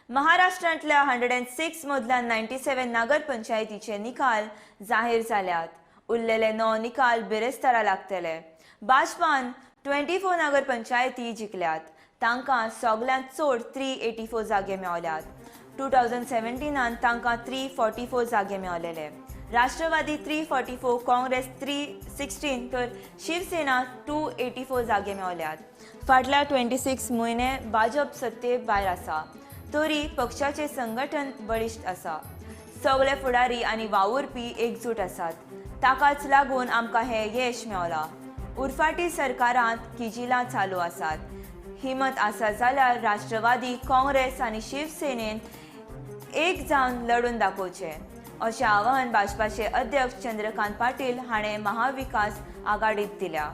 महाराष्ट्रांतल्या 106 मदल्या 97 नगरपंचायतीचे निकाल जाहीर जाल्यात. उरलेले 9 निकाल बिरेस्तारा लागतले. भाजपान 24 नगरपंचायती जिखल्यात. तांकां सगळ्यांत चड 384 जागे मेळ्ळ्यात. 2017 तांकां 344 जागे मेळ्ळेले. राष्ट्रवादी 344, काँग्रेस 316 तर शिवसेना 284 जागे मेळ्ळ्यात. फाटल्या 26 म्हयने भाजप सत्ते भायर आसा, तरी पक्षाचे संघटन बळिश्ट आसा. सगळे फुडारी आनी वावुरपी एकजूट आसात. ताकाच लागून आमकां हें येश मेळ्ळां. उरफाटी सरकारांत किजिलां चालू आसात. हिमत आसा जाल्यार राष्ट्रवादी, काँग्रेस आनी शिवसेनेन एक जावन लढून दाखोवचें, अशें आवाहन भाजपाचे अध्यक्ष चंद्रकांत पाटील हाणें महाविकास आघाडीत दिल्या.